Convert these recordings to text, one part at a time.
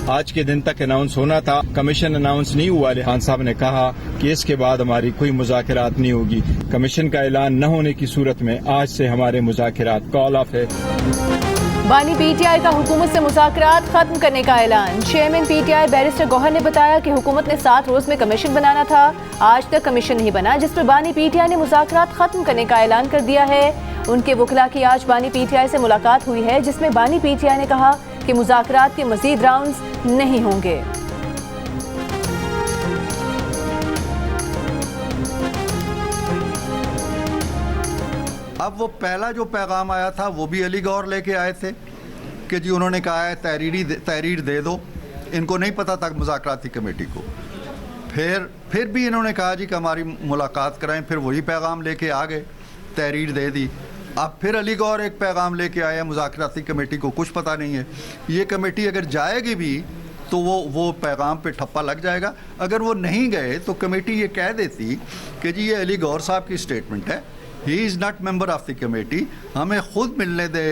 आज के दिन तक अनाउंस होना था, कमीशन अनाउंस नहीं हुआ। खान साहब ने कहा कि इसके बाद हमारी कोई मुज़ाकरात नहीं होगी। कमीशन का ऐलान न होने की सूरत में आज से हमारे मुज़ाकरात कॉल ऑफ है। बानी पीटीआई का हुकूमत से मुज़ाकरात खत्म करने का ऐलान। चेयरमैन पीटीआई बैरिस्टर गौहर ने बताया कि हुकूमत ने 7 रोज में कमीशन बनाना था, आज तक कमीशन नहीं बना, जिस पर बानी पीटीआई ने मुज़ाकरात खत्म करने का ऐलान कर दिया है। उनके वकला की आज बानी पीटीआई से मुलाकात हुई है, जिसमें बानी पीटीआई ने कहा कि मुज़ाकरात के मज़ीद राउंड्स नहीं होंगे। अब वो पहला जो पैगाम आया था वो भी अली गौर लेके आए थे कि जी उन्होंने कहा है तहरीर दे दो, इनको नहीं पता था मुज़ाकराती कमेटी को। फिर भी इन्होंने कहा जी कि हमारी मुलाकात कराएं, फिर वही पैगाम लेके आ गए, तहरीर दे दी। अब फिर अली गौर एक पैगाम लेके आए, मुज़ाकराती कमेटी को कुछ पता नहीं है। ये कमेटी अगर जाएगी भी तो वो पैगाम पे ठप्पा लग जाएगा। अगर वो नहीं गए तो कमेटी ये कह देती कि जी ये अली गौर साहब की स्टेटमेंट है, he is not member of the committee, हमें खुद मिलने दे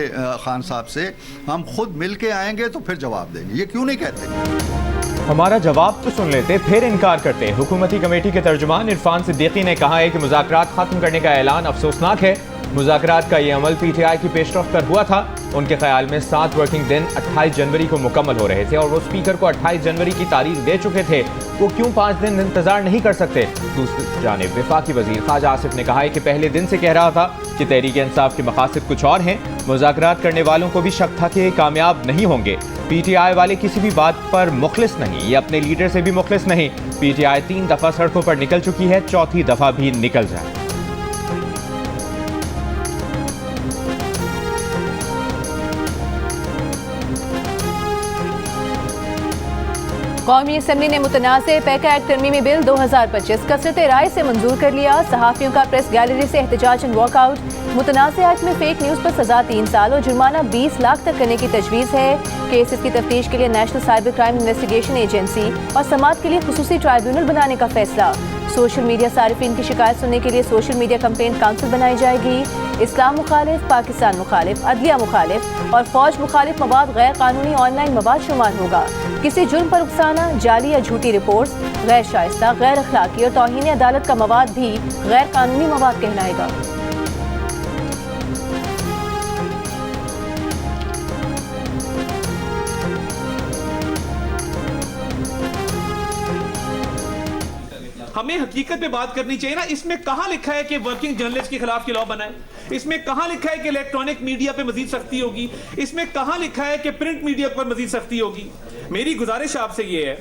खान साहब से, हम खुद मिल के आएंगे तो फिर जवाब देंगे। ये क्यों नहीं कहते? हमारा जवाब तो सुन लेते, फिर इनकार करते। हुकूमती कमेटी के तर्जुमान इरफान सिद्दीकी ने कहा है कि मुज़ाकरात खत्म करने का ऐलान अफसोसनाक है। मुज़ाकरात का ये अमल पीटीआई की पेशरफ पर हुआ था। उनके ख्याल में 7 वर्किंग दिन 28 जनवरी को मुकम्मल हो रहे थे और वो स्पीकर को 28 जनवरी की तारीख दे चुके थे। वो क्यों 5 दिन इंतजार नहीं कर सकते? दूसरी जानिब वफाकी वजीर ख्वाजा आसिफ ने कहा है कि पहले दिन से कह रहा था कि तहरीक इंसाफ के मकासद कुछ और हैं। मुज़ाकरात करने वालों को भी शक था कि कामयाब नहीं होंगे। पीटीआई वाले किसी भी बात पर मुखलिस नहीं, ये अपने लीडर से भी मुखलिस नहीं। पीटीआई 3 दफ़ा सड़कों पर निकल चुकी है, 4थी दफ़ा भी निकल जाए। कौमी असम्बली ने मुतनाज़ पैका एक्ट तरमीमी बिल 2025 कसरत राय से मंजूर कर लिया। सहाफ़ियों का प्रेस गैलरी से एहतजाजन वॉकआउट। मुतनाज़ एक्ट में फेक न्यूज़ पर सजा 3 साल और जुर्माना 20 लाख तक करने की तजवीज़ है। केसेस की तफ्तीश के लिए national cyber crime investigation agency और समात के लिए खुसूसी ट्राइब्यूनल बनाने का फैसला। सोशल मीडिया सारिफिन की शिकायत सुनने के लिए सोशल मीडिया कंप्लेंट काउंसिल बनाई जाएगी। इस्लाम मुखालिफ, पाकिस्तान मुखालिफ, अदलिया मुखालिफ और फौज मुखालिफ मवाद गैर कानूनी ऑनलाइन मवाद शुमार होगा। किसी जुर्म पर उकसाना, जाली या झूठी रिपोर्ट्स, गैर शाइस्ता, गैर अखलाकी और तौहीन अदालत का मवाद भी गैर कानूनी मवाद कहलाएगा। हमें हकीकत पे बात करनी चाहिए ना। इसमें कहां लिखा है कि वर्किंग जर्नलिस्ट के खिलाफ लॉ बना है? इसमें कहां लिखा है कि इलेक्ट्रॉनिक मीडिया पे मजीद सख्ती होगी? इसमें कहां लिखा है कि प्रिंट मीडिया पर मजीद सख्ती होगी? मेरी गुजारिश आपसे यह है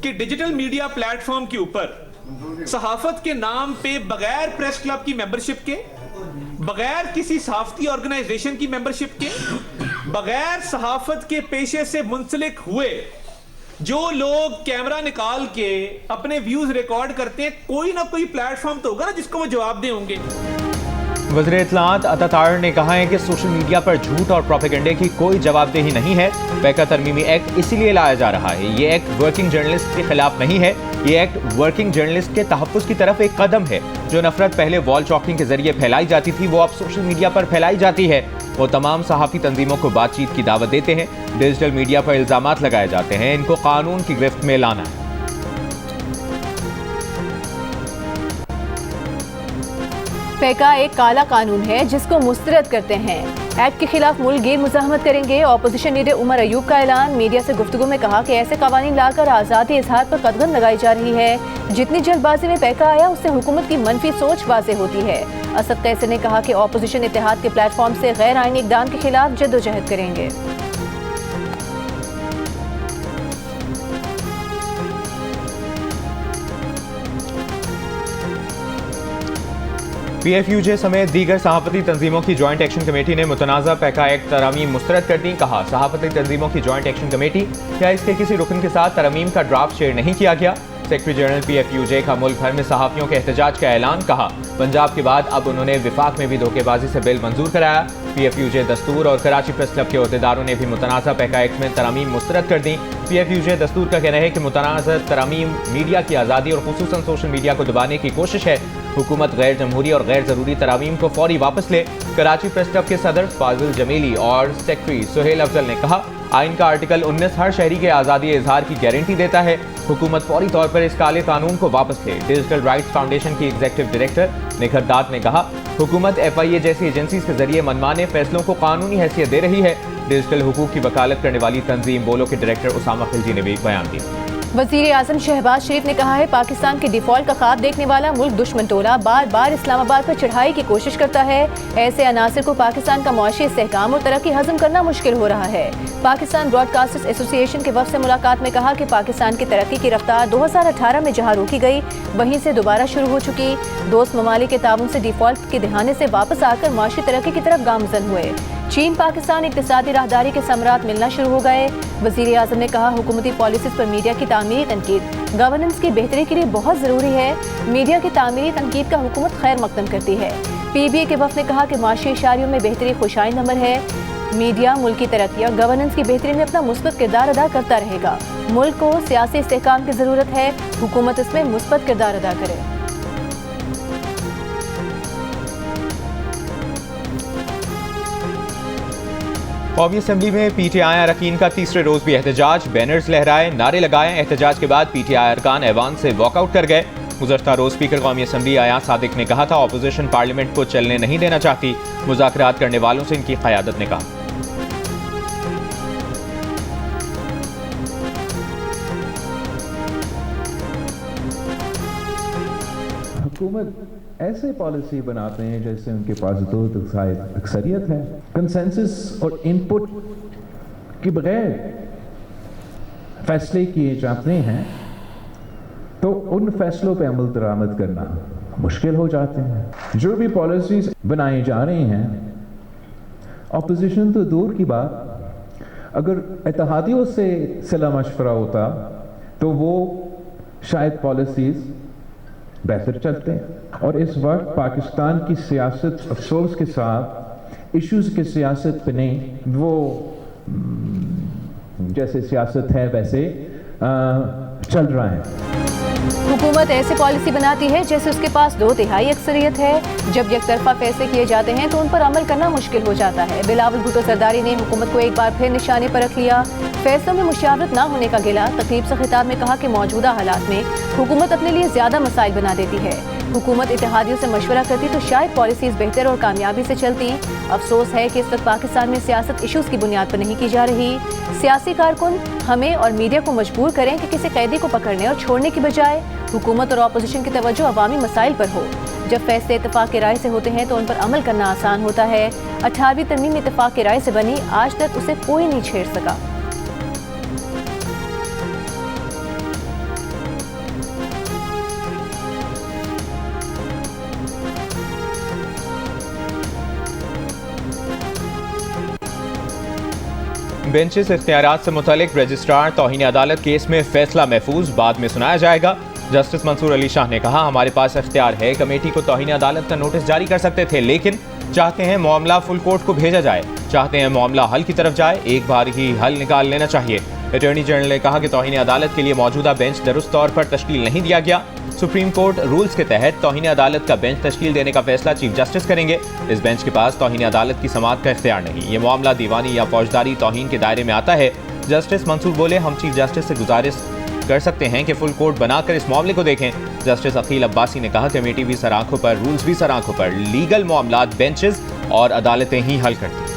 कि डिजिटल मीडिया प्लेटफॉर्म के ऊपर सहाफत के नाम पे बगैर प्रेस क्लब की मेंबरशिप के, बगैर किसी सहाफती ऑर्गेनाइजेशन की मेंबरशिप के, बगैर सहाफत के पेशे से मुंसलिक हुए जो लोग कैमरा निकाल के अपने व्यूज रिकॉर्ड करते हैं, कोई ना कोई प्लेटफॉर्म तो होगा ना जिसको वो जवाब दे होंगे। वज़ीर इत्तलाआत अता तार ने कहा है कि सोशल मीडिया पर झूठ और प्रोपेगेंडे की कोई जवाबदेही नहीं है। पैका तरमीमी एक्ट इसीलिए लाया जा रहा है। ये एक्ट वर्किंग जर्नलिस्ट के खिलाफ नहीं है, ये एक्ट वर्किंग जर्नलिस्ट के तहफ़्फ़ुज़ की तरफ एक कदम है। जो नफरत पहले वॉल चॉकिंग के जरिए फैलाई जाती थी वो अब सोशल मीडिया पर फैलाई जाती है। वो तमाम सहाफ़ी तंजीमों को बातचीत की दावत देते हैं। डिजिटल मीडिया पर इल्ज़ामात लगाए जाते हैं, इनको कानून की गिरफ्त में लाना है। पैका एक काला कानून है जिसको मुस्तरद करते हैं। एक्ट के खिलाफ मुल्क गिर मुज़ाहमत करेंगे। अपोजिशन लीडर उमर अयूब का ऐलान। मीडिया से गुफ्तगू में कहा कि ऐसे कवानीन लाकर आज़ादी इजहार पर कदगन लगाई जा रही है। जितनी जल्दबाजी में पैका आया उससे हुकूमत की मनफी सोच वाज़ेह होती है। असद कैसर ने कहा कि अपोजिशन इत्तेहाद के प्लेटफॉर्म से गैर आईनी इक़दाम के खिलाफ जद्दोजहद करेंगे। PFUJ समेत दीगर सहाफ़ती तंजीमों की जॉइंट एक्शन कमेटी ने मुतनाज़ा पैका एक्ट तरमीम मुस्तरद कर दी। कहा सहाफ़ती तंजीमों की जॉइंट एक्शन कमेटी या इसके किसी रुकन के साथ तरमीम का ड्राफ्ट शेयर नहीं किया गया। सेक्रेटरी जनरल PFUJ का मुल्क भर में सहाफ़ियों के एहतजाज का ऐलान। कहा पंजाब के बाद अब उन्होंने विफाक में भी धोखेबाजी से बिल मंजूर कराया। PFUJ दस्तूर और कराची प्रेस क्लब के अहदेदारों ने भी मुतनाज़ा पैका एक्ट में तरमीम मुस्तरद कर दी। PFUJ दस्तूर का कहना है कि मुतनाज़ा तरमीम मीडिया की आज़ादी और खुसूसन सोशल मीडिया को दबाने की कोशिश है। हुकूमत गैर जमहूरी और गैर जरूरी तरामीम को फौरी वापस ले। कराची प्रेस क्लब के सदर फाजिल जमीली और सेक्रेटरी सुहेल अफजल ने कहा, आइन का आर्टिकल 19 हर शहरी के आज़ादी इजहार की गारंटी देता है। हुकूमत फौरी तौर पर इस काले कानून को वापस ले। डिजिटल राइट्स फाउंडेशन की एग्जीक्यूटिव डायरेक्टर निखर दात ने कहा, हुकूमत FIA जैसी एजेंसी के जरिए मनमाने फैसलों को कानूनी हैसियत दे रही है। डिजिटल हुकूक की वकालत करने वाली तंजीम बोलो के डायरेक्टर उसामा खिलजी ने भी बयान दिया। वज़ीर आज़म शहबाज शरीफ ने कहा है, पाकिस्तान के डिफॉल्ट का ख्वाब देखने वाला मुल्क दुश्मन टोला बार बार इस्लामाबाद पर चढ़ाई की कोशिश करता है। ऐसे अनासर को पाकिस्तान का मुआशी इस्तेहकाम और तरक्की हजम करना मुश्किल हो रहा है। पाकिस्तान ब्रॉडकास्टर्स एसोसिएशन के वफ़द से मुलाकात में कहा कि पाकिस्तान की तरक्की की रफ्तार 2018 में जहाँ रोकी गई वहीं से दोबारा शुरू हो चुकी। दोस्त ममालिक के ताउन से डिफॉल्ट के दहाने से वापस आकर मुआशी तरक्की की तरफ गामजन हुए। चीन पाकिस्तान इक्तिसादी राहदारी के समरात मिलना शुरू हो गए। वज़ीर आज़म ने कहा, हुकूमती पॉलिसीज़ पर मीडिया की तामीरी तनकीद गवर्नेंस की बेहतरी के लिए बहुत ज़रूरी है। मीडिया की तामीरी तनकीद का हुकूमत खैर मकदम करती है। PBA के वफ़द ने कहा कि माशी इशारियों में बेहतरी खुशाइन अमर है। मीडिया मुल्क की तरक्की और गवर्नेंस की बेहतरी में अपना मुस्बत किरदार अदा करता रहेगा। मुल्क को सियासी इस्तेहकाम की ज़रूरत है, हुकूमत इसमें मुस्बत किरदार अदा करे। कौमी असम्बली में PTI अरकान का तीसरे रोज भी एहतजाज, बैनर्स लहराए, नारे लगाए। एहतजाज के बाद PTI अरकान ऐवान से वॉकआउट कर गए। गुज़श्ता रोज स्पीकर कौमी असम्बली आया सादिक ने कहा था, अपोजिशन पार्लियामेंट को चलने नहीं देना चाहती। मुज़ाकरात करने वालों से इनकी क़यादत ने कहा, हुकूमत ऐसे पॉलिसी बनाते हैं जैसे उनके पास दो अक्सरियत है। कंसेंसस और इनपुट के बगैर फैसले किए जाते हैं तो उन फैसलों पे अमल दरामद करना मुश्किल हो जाते हैं। जो भी पॉलिसीज बनाई जा रही हैं, अपोजिशन तो दूर की बात, अगर इत्तेहादियों से सलाह मशवरा होता तो वो शायद पॉलिसीज बेहतर चलते हैं। और इस वक्त पाकिस्तान की सियासत अफसोस के साथ इश्यूज के सियासत पे नहीं, वो जैसे सियासत है वैसे चल रहा है। हुकूमत ऐसे पॉलिसी बनाती है जैसे उसके पास 2/3 अक्सरियत है। जब यकतरफा फैसले किए जाते हैं तो उन पर अमल करना मुश्किल हो जाता है। बिलावल भुट्टो सरदारी ने हुकूमत को एक बार फिर निशाने पर रख लिया। फैसलों में मुशावरत न होने का गिला। तकरीब से खिताब में कहा कि मौजूदा हालात में हुकूमत अपने लिए ज्यादा मसाइल बना देती है। हुकूमत इत्तेहादियों से मशवरा करती तो शायद पॉलिसीज बेहतर और कामयाबी से चलती। अफसोस है कि इस वक्त पाकिस्तान में सियासत इशूज की बुनियाद पर नहीं की जा रही। सियासी कारकुन हमें और मीडिया को मजबूर करें कि किसी कैदी को पकड़ने और छोड़ने की बजाय हुकूमत और अपोजिशन की तवज्जो अवामी मसाइल पर हो। जब फैसले इत्तेफाक की राय से होते हैं तो उन पर अमल करना आसान होता है। 18वीं तरमीम इत्तेफाक की राय से बनी, आज तक उसे कोई नहीं छेड़ सका। बेंचेस इख्तियारात से मुतालिक रजिस्ट्रार तौहीन अदालत केस में फैसला महफूज बाद में सुनाया जाएगा। जस्टिस मंसूर अली शाह ने कहा, हमारे पास इख्तियार है, कमेटी को तौहीन अदालत का नोटिस जारी कर सकते थे, लेकिन चाहते हैं मामला फुल कोर्ट को भेजा जाए, चाहते हैं मामला हल की तरफ जाए, एक बार ही हल निकाल लेना चाहिए। अटॉर्नी जनरल ने कहा कि तौहीन अदालत के लिए मौजूदा बेंच दुरुस्त तौर पर तश्कील नहीं दिया गया। सुप्रीम कोर्ट रूल्स के तहत तौहीन अदालत का बेंच तश्कील देने का फैसला चीफ जस्टिस करेंगे। इस बेंच के पास तौहीन अदालत की समाअत का इख्तियार नहीं। ये मामला दीवानी या फौजदारी तौहीन के दायरे में आता है। जस्टिस मंसूर बोले, हम चीफ जस्टिस से गुजारिश कर सकते हैं कि फुल कोर्ट बनाकर इस मामले को देखें। जस्टिस अकील अब्बासी ने कहा, कमेटी भी सर आंखों पर, रूल्स भी सर आंखों पर, लीगल मामला बेंचेस और अदालतें ही हल करती हैं।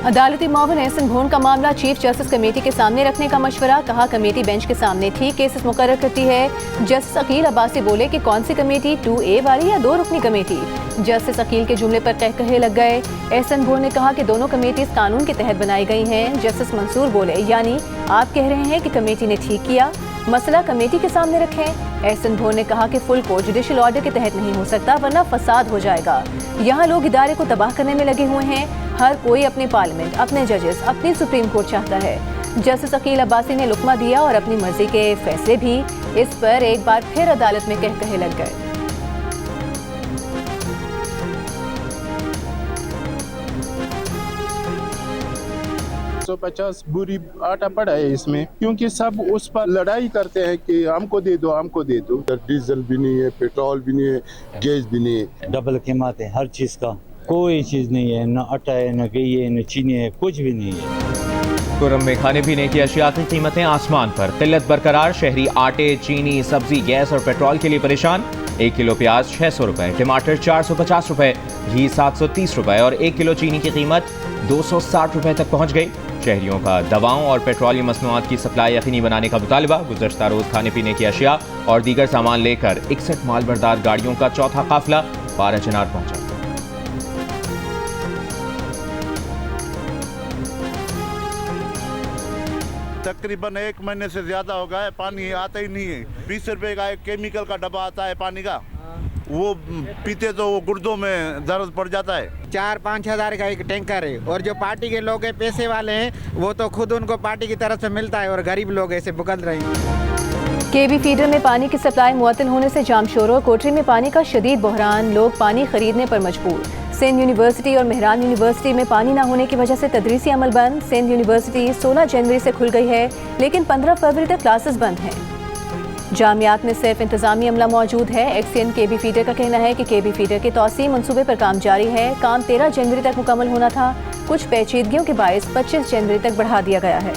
अदालती मामून एहसन भोन का मामला चीफ जस्टिस कमेटी के सामने रखने का मशवरा। कहा, कमेटी बेंच के सामने ठीक केसेस मुकर्रर करती है। जस्टिस अकील अब्बासी बोले कि कौन सी कमेटी, 2A वाली या 2 रुकनी कमेटी। जस्टिस अकील के जुमले पर कहकहे लग गए। एहसन भोन ने कहा कि दोनों कमेटी इस कानून के तहत बनाई गई हैं। जस्टिस मंसूर बोले, यानी आप कह रहे हैं कि कमेटी ने ठीक किया, मसला कमेटी के सामने रखें। एहसन भोन ने कहा कि फुल कोर्ट जुडिशल ऑर्डर के तहत नहीं हो सकता, वरना फसाद हो जाएगा। यहाँ लोग इदारे को तबाह करने में लगे हुए हैं। हर कोई अपने पार्लियामेंट, अपने जजेस, अपनी सुप्रीम कोर्ट चाहता है। जस्टिस अकील अब्बासी ने लुकमा दिया और अपनी मर्जी के फैसले भी इस पर एक बार फिर अदालत में कहे लग गए। 150 बोरी आटा पड़ा है इसमें, क्योंकि सब उस पर लड़ाई करते हैं कि हमको दे दो, हमको दे दो। डीजल भी नहीं है, पेट्रोल भी नहीं है, गैस भी नहीं है। डबल कीमत है हर चीज़ का, कोई चीज़ नहीं है, न आटा है, न घी है, न चीनी है, कुछ भी नहीं है। खुर्रम में खाने पीने की अशिया की कीमतें आसमान पर, किल्लत बरकरार। शहरी आटे, चीनी, सब्जी, गैस और पेट्रोल के लिए परेशान। 1 किलो प्याज 600 रुपए, टमाटर 450 रुपए, घी 730 रुपए और 1 किलो चीनी की कीमत 260 रुपए तक पहुंच गई। शहरियों का दवाओं और पेट्रोलियम मसनूआत की सप्लाई यकीनी बनाने का मुतालबा। गुज़श्ता रोज खाने पीने की अशिया और दीगर सामान लेकर 61 मालबरदार गाड़ियों का चौथा काफिला बाराचनार पहुंचा। तकरीबन 1 महीने से ज्यादा हो गया है, पानी आता ही नहीं है। 20 रुपए का एक केमिकल का डब्बा आता है पानी का, वो पीते तो वो गुर्दों में दर्द पड़ जाता है। 4-5 हज़ार का एक टैंकर है, और जो पार्टी के लोग हैं, पैसे वाले हैं, वो तो खुद उनको पार्टी की तरफ से मिलता है और गरीब लोग ऐसे भुगत रहे हैं। केबी फीडर में पानी की सप्लाई मुअत्तल होने से जाम शोर। कोटरी में पानी का शदीद बहरान, लोग पानी खरीदने पर मजबूर। सिंध यूनिवर्सिटी और मेहरान यूनिवर्सिटी में पानी न होने की वजह से तदरीसी अमल बंद। सिंध यूनिवर्सिटी 16 जनवरी से खुल गई है, लेकिन 15 फरवरी तक क्लासेस बंद हैं। जामियात में सिर्फ इंतजामी अमला मौजूद है। एक्सियन केबी फीडर का कहना है कि केबी फीडर के तौसी मंसूबे पर काम जारी है। काम 13 जनवरी तक मुकम्मल होना था, कुछ पेचीदगियों के बायस 25 जनवरी तक बढ़ा दिया गया है।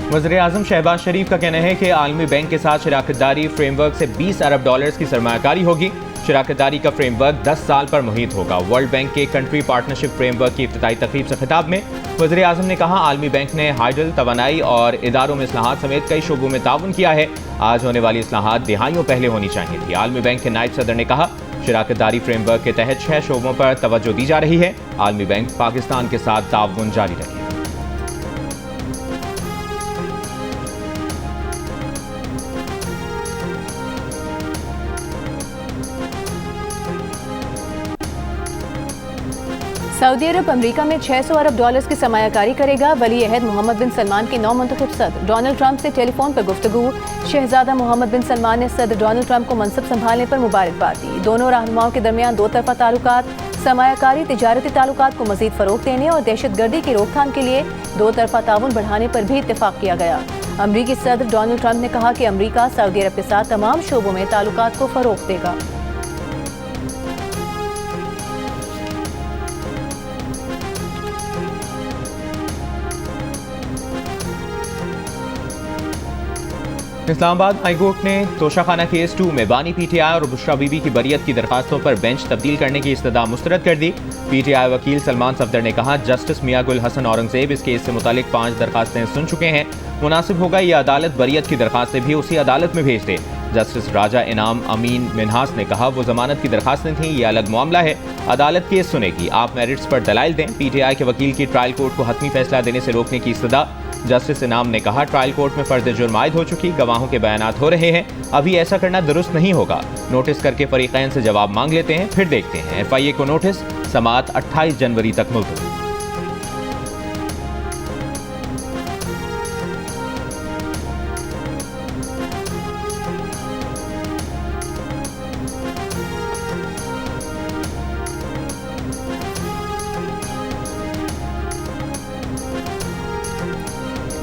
वज़ीर-ए-आज़म शहबाज शरीफ का कहना है कि आलमी बैंक के साथ शराकतदारी फ्रेमवर्क से 20 अरब डॉलर्स की सरमायाकारी होगी। शराकतदारी का फ्रेमवर्क 10 साल पर मुहित होगा। वर्ल्ड बैंक के कंट्री पार्टनरशिप फ्रेमवर्क की इफ्तिताई तकरीब से खिताब में वज़ीर-ए-आज़म ने कहा, आलमी बैंक ने हाइडल, तवानाई और इदारों में इस्लाहात समेत कई शोबों में ताउन किया है। आज होने वाली इस्लाहात दिहाइयों पहले होनी चाहिए थी। आलमी बैंक के नायब सदर ने कहा, शराकतदारी फ्रेमवर्क के तहत 6 शोबों पर तवज्जो दी जा रही है। आलमी बैंक पाकिस्तान के साथ ताउन जारी रखेगा। सऊदी अरब अमेरिका में 600 अरब डॉलर्स की सरमायाकारी करेगा। वली अहद मोहम्मद बिन सलमान के नौ मुंतखब सदर डोनाल्ड ट्रंप से टेलीफोन पर गुफ्तगू। शहजादा मोहम्मद बिन सलमान ने सदर डोनाल्ड ट्रंप को मनसब संभालने पर मुबारकबाद दी। दोनों रहनुमाओं के दरमियान दो तरफा ताल्लुकात, सरमायाकारी, तिजारती ताल्लुकात को मजीद फरोग देने और दहशतगर्दी की रोकथाम के लिए दो तरफा ताउन बढ़ाने पर भी इत्तेफाक किया गया। अमरीकी सदर डोनाल्ड ट्रंप ने कहा कि अमरीका सऊदी अरब के साथ तमाम शोबों में ताल्लुकात को फरोग देगा। इस्लामाबाद हाई कोर्ट ने तोशाखाना केस 2 में बानी पीटीआई और बुशरा बीबी की बरियत की दरखास्तों पर बेंच तब्दील करने की इस्तदा मुस्तरद कर दी। पीटीआई वकील सलमान सफदर ने कहा, जस्टिस मियां गुल हसन औरंगजेब इस केस से मुतालिक 5 दरखास्तें सुन चुके हैं। मुनासिब होगा ये अदालत बरियत की दरखास्तें भी उसी अदालत में भेज दे। जस्टिस राजा इनाम अमीन मिनहास ने कहा, वो जमानत की दरखास्तें थीं, ये अलग मामला है, अदालत केस सुनेगी, आप मेरिट्स पर दलाइल दें। पीटीआई के वकील की ट्रायल कोर्ट को हतमी फैसला देने से रोकने की इस्तदा। जस्टिस इनाम ने कहा, ट्रायल कोर्ट में फर्ज जुर्म आयद हो चुकी, गवाहों के बयानात हो रहे हैं, अभी ऐसा करना दुरुस्त नहीं होगा। नोटिस करके फरीकैन से जवाब मांग लेते हैं, फिर देखते हैं। FIA को नोटिस, समाअत 28 जनवरी तक मुलतवी।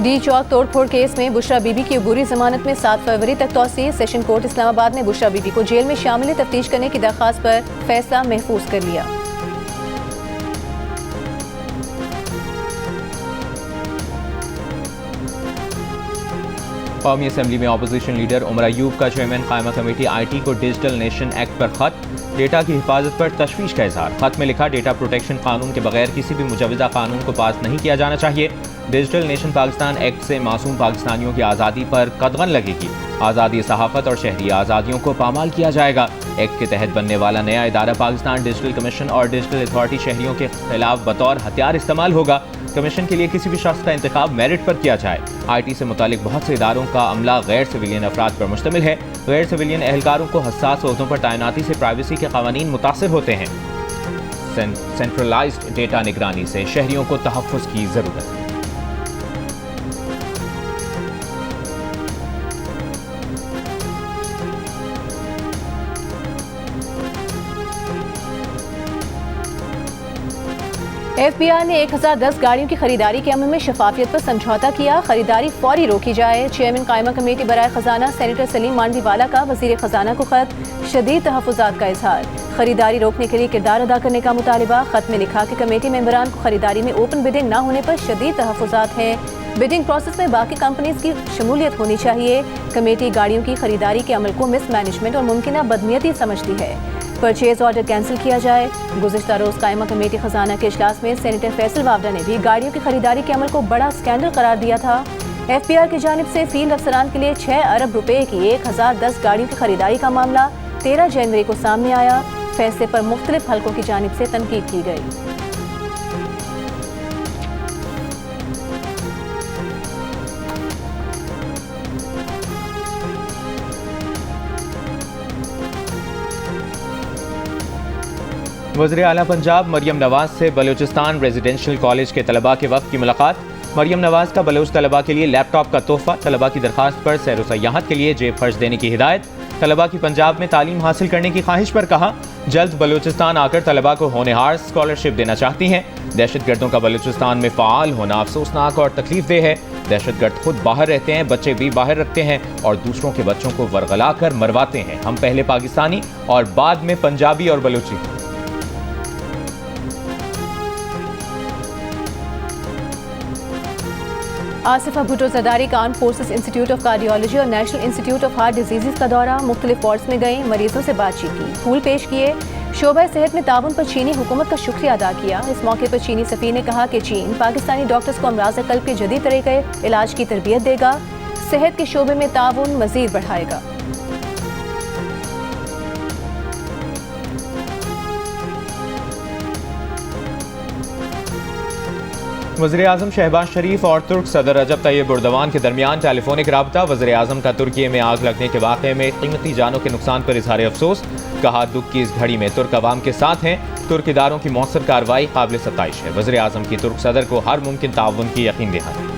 डी चौक तोड़फोड़ केस में बुशरा बीबी की अबूरी जमानत में 7 फरवरी तक तौसीह। सेशन कोर्ट इस्लामाबाद ने बुशरा बीबी को जेल में शामिल तफ्तीश करने की दरख्वास्त पर फैसला महफूज कर लिया। कौमी असम्बली में अपोजिशन लीडर उमर अयूब का चेयरमैन कायमा कमेटी IT को डिजिटल नेशन एक्ट पर खत। डेटा की हिफाजत पर तशवीश का इजहार। खत में लिखा, डेटा प्रोटेक्शन कानून के बगैर किसी भी मुजवजा कानून को पास नहीं किया जाना चाहिए। डिजिटल नेशन पाकिस्तान एक्ट से मासूम पाकिस्तानियों की आज़ादी पर कदगन लगेगी। आज़ादी सहाफ़त और शहरी आज़ादियों को पामाल किया जाएगा। एक्ट के तहत बनने वाला नया इदारा पाकिस्तान डिजिटल कमीशन और डिजिटल अथॉरिटी शहरियों के खिलाफ बतौर हथियार इस्तेमाल होगा। कमीशन के लिए किसी भी शख्स का इंतखाब मेरिट पर किया जाए। IT से मुतालिक बहुत से इदारों का अमला गैर सिविलियन अफराद पर मुश्तमिल है। गैर सिविलियन एहलकारों को हसास ओहदों पर तैनाती से प्राइवेसी के क़वानीन मुतासिर होते हैं। सेंट्रलाइज्ड डेटा निगरानी से शहरियों को तहफ़्फ़ुज़ की ज़रूरत है। FBI ने 1010 गाड़ियों की खरीदारी के अमल में शफाफियत पर समझौता किया। खरीदारी फौरी रोकी जाए। चेयरमैन कायमा कमेटी बराए खजाना सेनेटर सलीम मांडवीवाला का वजीर खजाना को खत, शदीद तहफ़्फ़ुज़ात का इजहार। खरीदारी रोकने के लिए किरदार अदा करने का मुतालिबा। खत में लिखा कि कमेटी मेंबरान को खरीदारी में ओपन बिडिंग न होने पर शदीद तहफ़्फ़ुज़ात हैं। बिडिंग प्रोसेस में बाकी कंपनीज की शमूलियत होनी चाहिए। कमेटी गाड़ियों की खरीदारी के अमल को मिसमैनेजमेंट और मुमकिन बदनीयती समझती है। परचेज ऑर्डर कैंसिल किया जाए। गुज़िश्ता रोज़ कायमा कमेटी खजाना के इजलास में सेनेटर फैसल वावडा ने भी गाड़ियों की खरीदारी के अमल को बड़ा स्कैंडल करार दिया था। FBR की जानिब से फील्ड अफसरान के लिए 6 अरब रुपए की 1010 गाड़ियों की खरीदारी का मामला 13 जनवरी को सामने आया। फैसले पर मुख्तलिफ हलकों की जानिब से तनकीद की गई। वज़ीर आला पंजाब मरियम नवाज से बलूचिस्तान रेजिडेंशियल कॉलेज के तलबा के वक्त की मुलाकात। मरियम नवाज का बलूच तलबा के लिए लैपटॉप का तोहफा। तलबा की दरखास्त पर सैर व सयाहत के लिए जेब खर्च देने की हिदायत। तलबा की पंजाब में तालीम हासिल करने की ख्वाहिश पर कहा, जल्द बलूचिस्तान आकर तलबा को होनहार स्कॉलरशिप देना चाहती हैं। दहशत गर्दों का बलूचिस्तान में फ़ाल होना अफसोसनाक और तकलीफ देह है। दहशत गर्द खुद बाहर रहते हैं, बच्चे भी बाहर रखते हैं और दूसरों के बच्चों को वरगला कर मरवाते हैं। हम पहले पाकिस्तानी और बाद में पंजाबी और बलूची। आसिफा भुट्टो ज़रदारी का armed forces institute of cardiology और national institute of heart disease का दौरा। मुख्तलिफ वार्ड्स में गई, मरीजों से बातचीत की, फूल पेश किए। शोबा सेहत में ताउन पर चीनी हुकूमत का शुक्रिया अदा किया। इस मौके पर चीनी सफ़ीर ने कहा कि चीन पाकिस्तानी डॉक्टर्स को अमराज़ क़ल्ब के जदीद तरीक़े इलाज की तरबियत देगा, सेहत के शोबे में ताउन मज़ीद बढ़ाएगा। वज़ीर आज़म शहबाज शरीफ और तुर्क सदर रजब तैयब एर्दोगान के दरमियान टेलीफोनिक राबता। वज़ीर आज़म का तुर्की में आग लगने के वाक़े में कीमती जानों के नुकसान पर इजहार अफसोस। कहा, दुख की इस घड़ी में तुर्क अवाम के साथ हैं। तुर्क इदारों की मौसर कार्रवाई काबिल सताइश है। वज़ीर आज़म की तुर्क सदर को हर मुमकिन ताउन की यकीन दहानी।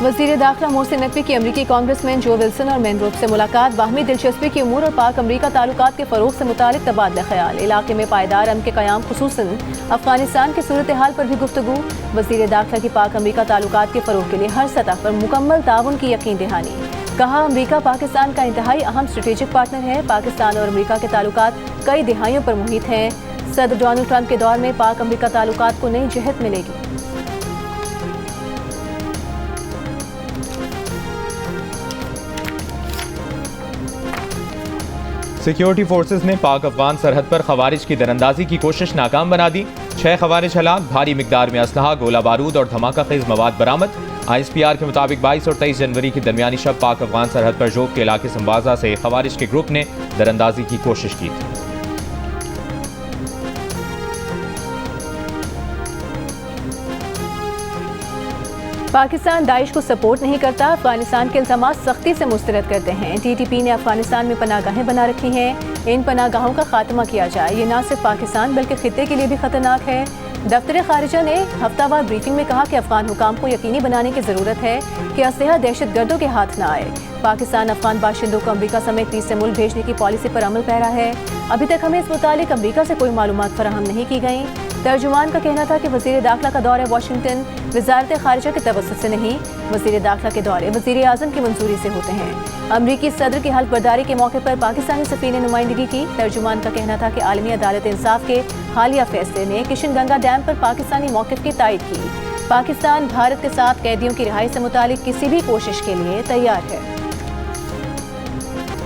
वज़ीर दाखिला मोहसिन नकवी की अमरीकी कांग्रेसमैन जो विल्सन और मैनरोप से मुलाकात। बाहमी दिलचस्पी की उमूर और पाक अमरीका ताल्लुकात के फ़रोग़ से मुतालिक तबादला ख्याल। इलाके में पायदार अमन के क़याम, खुसूसन अफगानिस्तान की सूरत हाल पर भी गुफ्तगू। वज़ीर दाखिला की पाक अमरीका ताल्लुकात के फ़रोग़ के लिए हर सतह पर मुकम्मल ताउन की यकीन दहानी। कहा, अमरीका पाकिस्तान का इंतहाई अहम स्ट्रेटेजिक पार्टनर है। पाकिस्तान और अमरीका के ताल्लुकात कई दिहाइयों पर मुहित हैं। सदर डोनाल्ड ट्रंप के दौर में पाक अमरीका ताल्लुकात को नई जहत मिलेगी। सिक्योरिटी फोर्सेस ने पाक अफगान सरहद पर खवारिज की दरअंदाजी की कोशिश नाकाम बना दी। 6 खवारिज हलाक, भारी मिकदार में असलहा, गोला बारूद और धमाका खेज मवाद बरामद। ISPR के मुताबिक 22 और 23 जनवरी की दरमियानी शब पाक अफगान सरहद पर जोब के इलाके संवाजा से खवारिज के ग्रुप ने दरअंदाजी की कोशिश की थी। पाकिस्तान दाइश को सपोर्ट नहीं करता। अफगानिस्तान के इल्ज़ामात सख्ती से मुस्तरद करते हैं। TTP ने अफगानिस्तान में पनागाहें बना रखी हैं। इन पनागाहों का खात्मा किया जाए। ये न सिर्फ पाकिस्तान बल्कि खित्ते के लिए भी खतरनाक है। दफ्तर खारिजा ने हफ्तावार ब्रीफिंग में कहा कि अफगान हुकाम को यकीनी बनाने की ज़रूरत है कि असलहा दहशत गर्दों के हाथ न आए। पाकिस्तान अफगान बाशिंदों को अमरीका समेत तीसरे मुल्क भेजने की पॉलिसी पर अमल पैरा है। अभी तक हमें इस मुतालिक अमरीका से कोई मालूमात फराहम नहीं की गई। तर्जुमान का कहना था कि वज़ीर दाखिला का दौरा वाशिंगटन वज़ारत खारिजा के तवस्सुत से नहीं, वज़ीर दाखिला के दौरे वज़ीर आज़म की मंजूरी से होते हैं। अमरीकी सदर की हल्फ बर्दारी के मौके पर पाकिस्तानी सफ़ीर ने नुमाइंदगी की। तर्जुमान का कहना था कि आलमी अदालत इंसाफ के हालिया फैसले ने किशन गंगा डैम पर पाकिस्तानी मौक़िफ़ की तायद की। पाकिस्तान भारत के साथ कैदियों की रिहाई से मुतालिक किसी भी कोशिश के लिए तैयार है।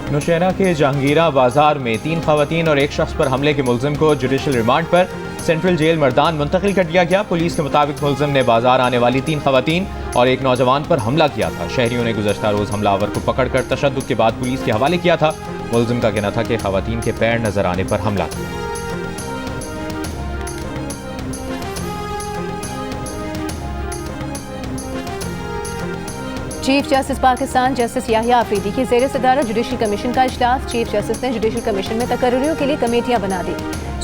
नौशहरा के जहांगीरा बाजार में 3 खवातीन और एक शख्स पर हमले के मुलजिम को जुडिशल रिमांड पर सेंट्रल जेल मर्दान मुंतकिल कर दिया गया। पुलिस के मुताबिक मुलजिम ने बाजार आने वाली 3 खवातीन और एक नौजवान पर हमला किया था। शहरियों ने गुज़श्ता रोज हमलावर को पकड़कर तशद्दुद के बाद पुलिस के हवाले किया था। मुलजिम का कहना था कि खवातीन के पैर नजर आने पर हमला किया। Chief justice Pakistan justice Yahya Afridi की ज़ेर सदारत जुडिशल कमीशन का इजलास। चीफ जस्टिस ने जुडिशल कमीशन में तकर्रियों के लिए कमेटियां बना दी।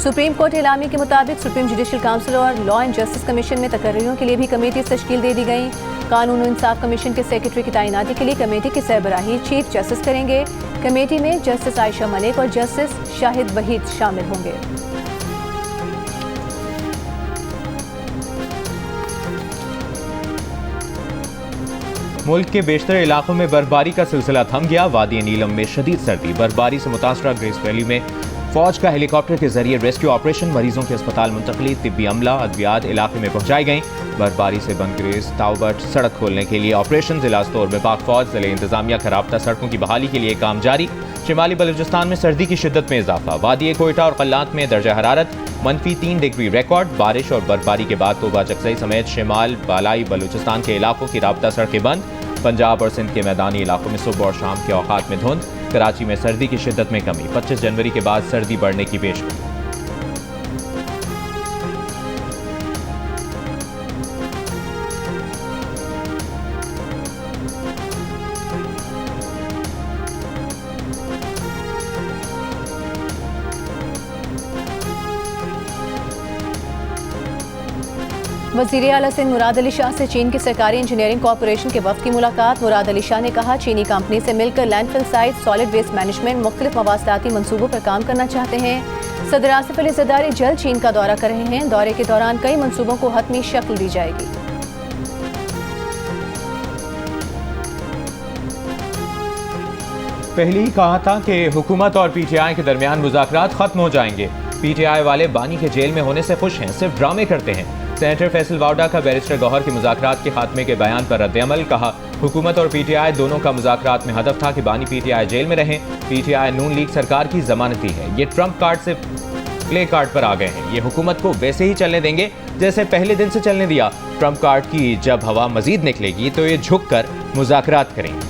सुप्रीम कोर्ट एलामी के मुताबिक सुप्रीम जुडिशल काउंसिल और लॉ एंड जस्टिस कमीशन में तकर्रियों के लिए भी कमेटी तश्कील दे दी गई। कानून और इंसाफ कमीशन के सेक्रेटरी की तैनाती के लिए कमेटी की सरबराही चीफ जस्टिस करेंगे। कमेटी में जस्टिस आयशा मलिक और जस्टिस शाहिद वहीद शामिल होंगे। मुल्क के बेशतर इलाकों में बर्फबारी का सिलसिला थम गया। वादी नीलम में शदीद सर्दी। बर्फबारी से मुतासरा ग्रेस वैली में फौज का हेलीकॉप्टर के जरिए रेस्क्यू ऑपरेशन, मरीजों के अस्पताल मुंतकली, तिब्बी अमला अद्वियात इलाके में पहुंचाई गई। बर्फबारी से बंद ग्रेस ताउबट सड़क खोलने के लिए ऑपरेशन। जिला स्टोर में पाक फौज जिले इंतजामिया का राब्ता सड़कों की बहाली के लिए काम जारी। शिमाली बलूचिस्तान में सर्दी की शिद्दत में इजाफा। वादी कोयटा और कल्लात में दर्जा हरारत -3 डिग्री रिकॉर्ड। बारिश और बर्फबारी के बाद तोबा चकसई समेत शिमाल बालाई बलूचिस्तान के इलाकों की राब्ता सड़कें बंद। पंजाब और सिंध के मैदानी इलाकों में सुबह और शाम के औकात में धुंध। कराची में सर्दी की शिद्दत में कमी। 25 जनवरी के बाद सर्दी बढ़ने की पेशगोई। वज़ीर आला सिंध मुराद अली शाह से चीन की सरकारी इंजीनियरिंग कॉरपोरेशन के वफ्द की मुलाकात। मुराद अली शाह ने कहा चीनी कंपनी से मिलकर landfill site, solid waste management, मुख्तलिफ मवासलाती मंसूबों पर काम करना चाहते हैं। सदर आसिफ अली ज़रदारी जल्द चीन का दौरा कर रहे हैं। दौरे के दौरान कई मंसूबों को हतमी शक्ल दी जाएगी। पहले ही कहा था कि हुकूमत और पीटीआई के दरमियान मुज़ाकरात खत्म हो जाएंगे। पीटीआई वाले बानी के जेल में होने से खुश हैं, सिर्फ ड्रामे करते हैं। सेनेटर फैसल वावडा का बैरिस्टर गौहर के मुज़ाकरात के खात्मे के बयान पर रद्द-ए-अमल। कहा हुकूमत और पीटीआई दोनों का मुज़ाकरात में हदफ था कि बानी पीटीआई जेल में रहें। पीटीआई नून लीग सरकार की जमानती है। ये ट्रंप कार्ड से प्ले कार्ड पर आ गए हैं। ये हुकूमत को वैसे ही चलने देंगे जैसे पहले दिन से चलने दिया। ट्रंप कार्ड की जब हवा मजीद निकलेगी तो ये झुक कर मुज़ाकरात करेंगे।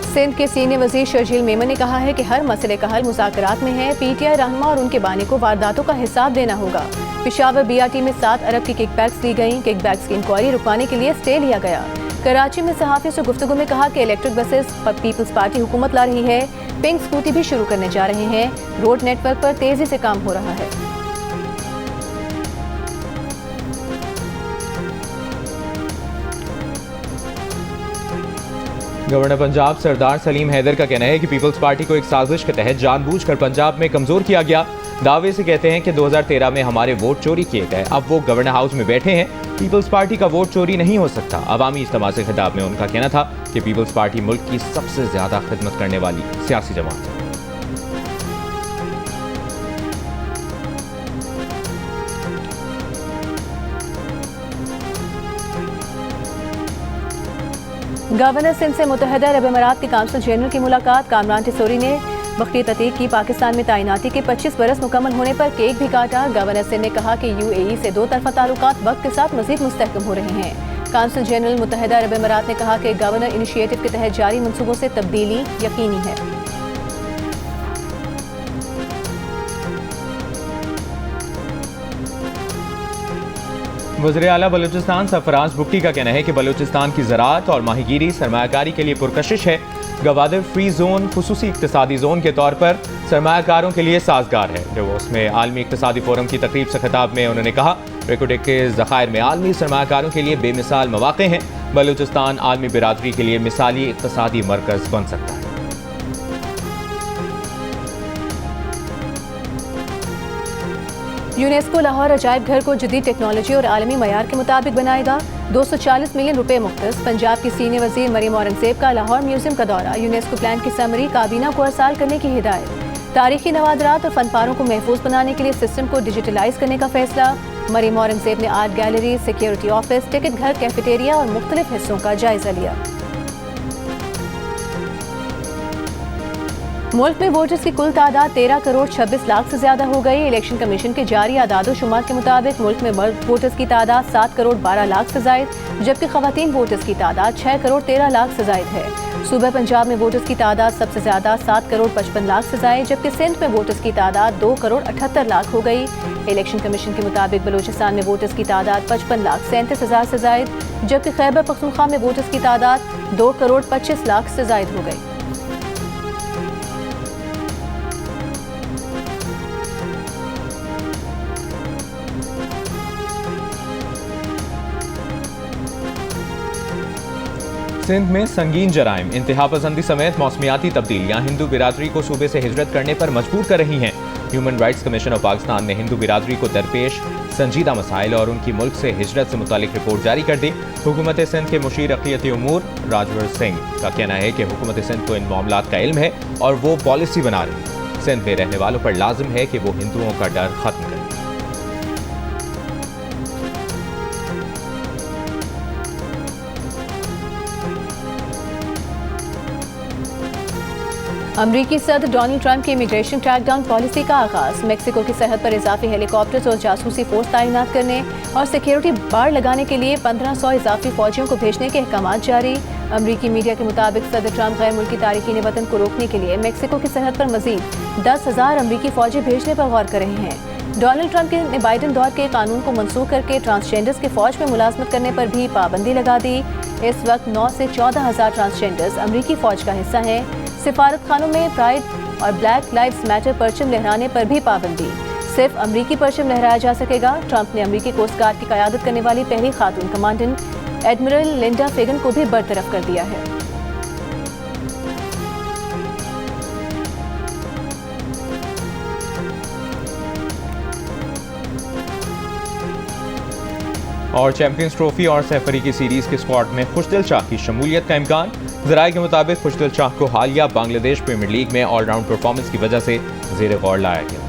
सिंध के सीनियर वजीर शर्जील मेमन ने कहा है कि हर मसले का हल मुज़ाकरात में है। पीटीआई रहनुमा और उनके बानी को वारदातों का हिसाब देना होगा। पेशावर बीआरटी में 7 अरब की किकबैक्स ली गई। किकबैक्स की इंक्वायरी रुकवाने के लिए स्टे लिया गया। कराची में सहाफ़ियों से गुफ्तगू में कहा कि इलेक्ट्रिक बसेस पर पीपल्स पार्टी हुकूमत ला रही है। पिंक स्कूटी भी शुरू करने जा रहे हैं। रोड नेटवर्क पर तेजी से काम हो रहा है। गवर्नर पंजाब सरदार सलीम हैदर का कहना है कि पीपल्स पार्टी को एक साजिश के तहत जानबूझकर पंजाब में कमजोर किया गया। दावे से कहते हैं कि 2013 में हमारे वोट चोरी किए गए। अब वो गवर्नर हाउस में बैठे हैं। पीपल्स पार्टी का वोट चोरी नहीं हो सकता। अवामी इज्तिमा से खिताब में उनका कहना था कि पीपल्स पार्टी मुल्क की सबसे ज्यादा खिदमत करने वाली सियासी जमात है। गवर्नर सिंध से मुत्तहदा अरब अमीरात के काउंसिल जनरल की मुलाकात। कामरान टिसोरी ने बख्तियार अतीक की पाकिस्तान में तैनाती के 25 बरस मुकम्मल होने पर केक भी काटा। गवर्नर सिंध ने कहा कि यूएई से 2 तरफा ताल्लुकात वक्त के साथ मजीद मुस्तहकम हो रहे हैं। काउंसिल जनरल मुत्तहदा अरब अमीरात ने कहा कि गवर्नर इनिशिएटिव के तहत जारी मंसूबों से तब्दीली यकीनी है। वज़ीर आला बलूचिस्तान सरफराज बुक्टी का कहना है कि बलूचिस्तान की ज़राअत और माहीगीरी सरमायाकारी के लिए पुरकशिश है। गवादर फ्री जोन खुसूसी इक्तिसादी जोन के तौर पर सरमायाकारों के लिए साजगार है। डेवोस में आलमी इक्तिसादी फोरम की तकरीब से खिताब में उन्होंने कहा रेकोडेक के ज़खायर में आलमी सरमायाकारों के लिए बेमिसाल मौक़े हैं। बलूचिस्तान आलमी बिरादरी के लिए मिसाली इक्तिसादी मरकज़ बन सकता है। यूनेस्को लाहौर अजायब घर को जदीद टेक्नोलॉजी और आलमी मयार के मुताबिक बनाएगा। 240 मिलियन रुपए मुख्तस। पंजाब की सीनियर वजीर मरीम औरंगजेब का लाहौर म्यूजियम का दौरा। यूनेस्को प्लान की समरी काबीना को अरसाल करने की हिदायत। तारीखी नवादरात और फनपारों को महफूज बनाने के लिए सिस्टम को डिजिटलाइज करने का फैसला। मरीम औरंगजेब ने art gallery, security office, ticket घर, कैफेटेरिया और मुख्तलिफ हिस्सों का जायजा लिया। मुल्क में वोटर्स की कुल तादाद 13 करोड़ 26 लाख से ज्यादा हो गई। इलेक्शन कमीशन के जारी आदाद-ओ-शुमार के मुताबिक मुल्क में मर्द वोटर्स की तादाद 7 करोड़ 12 लाख से जायद, जबकि खवातीन वोटर्स की तादाद 6 करोड़ 13 लाख से जायद है। सूबा पंजाब में वोटर्स की तादाद सबसे ज्यादा 7 करोड़ 55 लाख से जायद, जबकि सिंध में वोटर्स की तादाद 2 करोड़ 78 लाख हो गई। इलेक्शन कमीशन के मुताबिक बलूचिस्तान में वोटर्स की तादाद 55 लाख 37 हजार से जायद, जबकि खैबर पख्तूनख्वा में वोटर्स की तादाद 2 करोड़ 25 लाख से जायद हो गई। सिंध में संगीन जराइम, इंतहापसंदी समेत मौसमियाती तब्दीलियां हिंदू बिरादरी को सूबे से हिजरत करने पर मजबूर कर रही हैं। Human rights commission of Pakistan ने हिंदू बिरादरी को दरपेश संजीदा मसाइल और उनकी मुल्क से हिजरत से मुतालिक रिपोर्ट जारी कर दी। हुकूमत सिंध के मुशीर अक़लियती उमूर राजवर सिंह का कहना है कि हुकूमत सिंध को इन मामलात का इल्म है और वो पॉलिसी बना रही है। सिंध में रहने वालों पर लाजिम है कि वो हिंदुओं का डर खत्म करें। अमरीकी सदर डोनाल्ड ट्रंप की इमिग्रेशन क्रैकडाउन पॉलिसी का आगाज। मेक्सिको की सरहद पर इजाफी हेलीकॉप्टर्स और जासूसी फोर्स तैनात करने और सिक्योरिटी बाड़ लगाने के लिए 1500 इजाफी फौजियों को भेजने के अहकाम जारी। अमरीकी मीडिया के मुताबिक सदर ट्रंप गैर मुल्की तारिकीन वतन को रोकने के लिए मेक्सिको की सरहद पर मजीद 10,000 अमरीकी फौजी भेजने पर गौर कर रहे हैं। डोनाल्ड ट्रंप ने बाइडन दौर के कानून को मनसूख करके ट्रांसजेंडर्स के फौज में मुलाजमत करने पर भी पाबंदी लगा दी। इस वक्त 9 से 14,000 ट्रांसजेंडर्स अमरीकी फौज का हिस्सा हैं। सिफारत खानों में प्राइड और ब्लैक लाइव्स मैटर परचम लहराने पर भी पाबंदी। सिर्फ अमरीकी परचम लहराया जा सकेगा। ट्रंप ने अमरीकी कोस्ट गार्ड की क़यादत करने वाली पहली खातून कमांडेंट एडमिरल लिंडा फेगन को भी बरतरफ कर दिया है। और चैंपियंस ट्रॉफी और सैफरी की सीरीज के स्क्वाड में खुशदिल शाह की शमूलियत का इम्कान। ज़राए के मुताबिक खुशदिल शाह को हालिया बांग्लादेश प्रीमियर लीग में ऑलराउंड परफॉर्मेंस की वजह से ज़ेरे गौर लाया गया।